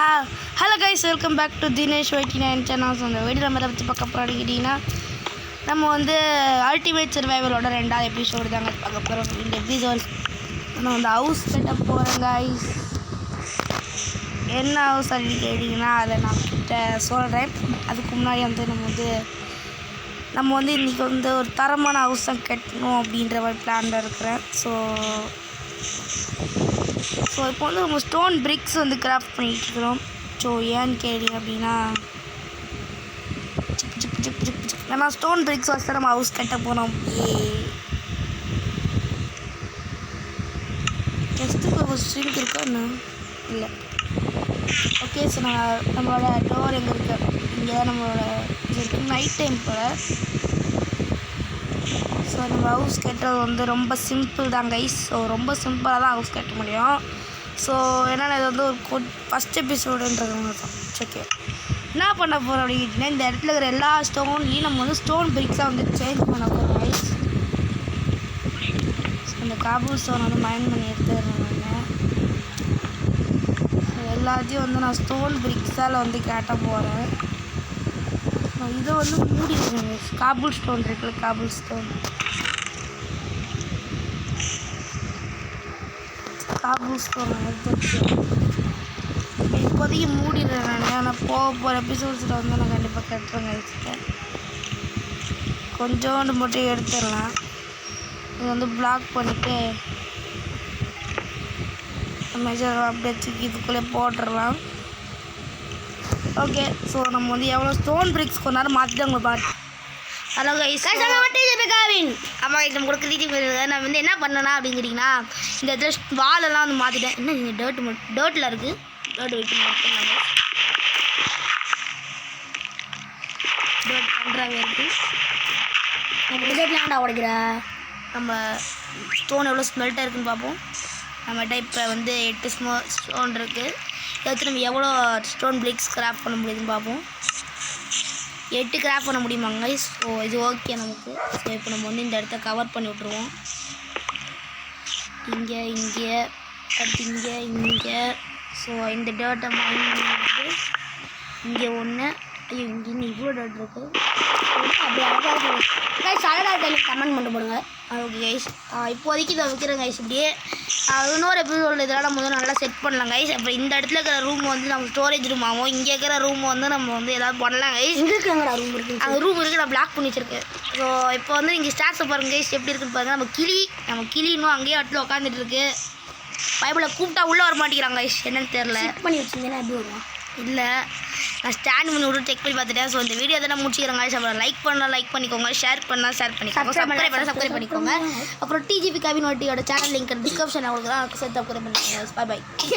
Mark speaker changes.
Speaker 1: Hello guys, welcome back to Dinesh 89 channels. அந்த video நம்ம பற்றி பார்க்க போகிறோம். நம்ம வந்து அல்டிமேட் சர்வைவலோட 2வது எபிசோடு தாங்க பார்க்க போகிறோம். இந்த எபிசோட் நான் வந்து ஹவுஸ் கட்ட போகிறேன் கைஸ். என்ன ஹவுஸ் அப்படின்னு கேட்டிங்கன்னா அதை நான் கிட்ட சொல்கிறேன். அதுக்கு முன்னாடி வந்து நம்ம வந்து இன்றைக்கி வந்து ஒரு தரமான ஹவுஸ் தான் கட்டணும் அப்படின்ற மாதிரி பிளானில் இருக்கிறேன். ஸோ இப்போ வந்து நம்ம ஸ்டோன் பிரிக்ஸ் வந்து கிராஃப்ட் பண்ணிகிட்டு இருக்கிறோம். ஸோ ஏன்னு கேட்டீங்க அப்படின்னா நம்ம ஸ்டோன் பிரிக்ஸ் வச்சு நம்ம ஹவுஸ் கட்ட போனோம். கெஸ்ட்டுக்கு ஒரு ஸ்ட்ரிங்க் இருக்கா இன்னும் இல்லை. ஓகே, ஸோ நம்மளோட டோர் எங்கே இருக்குது? இங்கே தான் நம்மளோட நைட் டைம் போல். ஸோ நம்ம ஹவுஸ் கட்டுறது வந்து ரொம்ப சிம்பிள் தான் கைஸ். ஸோ ரொம்ப சிம்பிளாக தான் ஹவுஸ் கட்ட முடியும். ஸோ என்னென்னா இது வந்து ஒரு ஃபஸ்ட் எபிசோடுன்றது தான். ஓகே, என்ன பண்ண போகிறோம் அப்படின்னா இந்த இடத்துல இருக்கிற எல்லா ஸ்டோன்லேயும் நம்ம வந்து ஸ்டோன் பிரிக்ஸாக வந்து சேஞ்ச் பண்ண போகிறோம் கைஸ். ஸோ இந்த காபூல் ஸ்டோன் வந்து மைண்ட் பண்ணி எடுத்துடுறேன். எல்லாத்தையும் வந்து நான் ஸ்டோன் பிரிக்ஸால் வந்து கேட்ட போகிறேன். இதை வந்து மூடிடுறேன். காபூல் ஸ்டோன் இருக்குல்ல, காபூல் ஸ்டோன் எடுத்து இப்போதைக்கு மூடிடுறேன் நான். ஆனால் போகிற எபிசோட்ஸில் வந்து நான் கண்டிப்பாக கட்டுறேங்க. கொஞ்சோண்டு மட்டும் எடுத்துடலாம். இது வந்து பிளாக் பண்ணிவிட்டு மெஜர் அப்படியே தூக்கி இதுக்குள்ளே போட்டுடலாம். ஓகே, ஸோ நம்ம வந்து எவ்வளோ ஸ்டோன் பிரிக்ஸ் கொஞ்ச நேரம் மாற்றிட்டு அவங்க பாட்டு. ஹலோ கைஸ், காவின் ஆமாம் கைஸ், நம்ம கொடுக்க நான் வந்து என்ன பண்ணேன்னா அப்படின்னு கேட்டிங்கன்னா இந்த இடத்துல வாலெல்லாம் வந்து மாற்றிட்டேன். என்ன இங்கே டேர்ட்டில் இருக்குது, டேர்ட் வைக்க மாட்டேன். டேர்ட் பண்ணுறாங்க இருக்குது. நம்ம டேர்ட்லாண்டா உடைக்கிற நம்ம ஸ்டோன் எவ்வளோ ஸ்மெல்ட்டாக இருக்குதுன்னு பார்ப்போம். நம்மகிட்ட இப்போ வந்து 8 ஸ்டோன் இருக்குது. எடுத்து நம்ம எவ்வளோ ஸ்டோன் பிரிக்ஸ் கிராஃப்ட் பண்ண முடியுதுன்னு பார்ப்போம். 8 கிராஃப்ட் பண்ண முடியுமாங்க. ஸோ இது ஓகே நமக்கு. ஸோ இப்போ நம்ம வந்து இந்த இடத்த கவர் பண்ணி விட்ருவோம். இங்கே அடுத்து இங்கே. ஸோ இந்த டேர்ட்டை மைண்ட் பண்ணிட்டு இங்கே ஒன்று. ஐயோ, இங்கே இன்னும் இவ்வளோ டேர்ட் இருக்குது. அப்படி அழகாக அழகாக கமெண்ட் பண்ணி போடுங்க. ஓகே கைஸ், இப்போதைக்கு இதை வைக்கிறேன் கைஸ். இப்படியே இன்னொரு எபிசோடில் இதெல்லாம் நம்ம வந்து நல்லா செட் பண்ணலாம் கைஸ். அப்புறம் இந்த இடத்துல இருக்கிற ரூம் வந்து நம்ம ஸ்டோரேஜ் ரூம் ஆகும். இங்கே இருக்கிற ரூம் வந்து நம்ம வந்து எதாவது பண்ணலாம் கைஸ். இருக்குங்களா ரூம் இருக்குது? அந்த ரூம் இருக்குது, நான் பிளாக் பண்ணி வச்சுருக்கேன். ஸோ இப்போ வந்து இங்கே ஸ்டார்ஸை பாருங்க கைஸ், எப்படி இருக்குன்னு பாருங்கள். நம்ம கிளி இன்னும் அங்கேயே இடத்துல உட்காந்துட்டு இருக்கு. பைபிளை கூப்பிட்டா உள்ளே வர மாட்டேங்கிறாங்க கைஸ், என்னன்னு தெரில. செக் பண்ணி வச்சுருந்தேன்னா எப்படி வரும்? இல்லை, நான் ஸ்டாண்ட் பண்ணி விட்டு செக் பண்ணி பார்த்துட்டேன். ஸோ இந்த வீடியோ எதனா முடிச்சுக்கிறேன் கைஸ். அப்புறம் லைக் பண்ணிக்கோங்க, ஷேர் பண்ணிக்கோங்க, சப்ஸ்கிரைப் பண்ணிக்கோங்க. அப்புறம் டிஜிபி காவின் வாட்டியோட சேனல் லிங்க் டிஸ்கிரிப்ஷனில் உங்களுக்கு தான் சேர்த்து சப்ஸ்கிரைப் பண்ணிக்கோங்க. பாய்.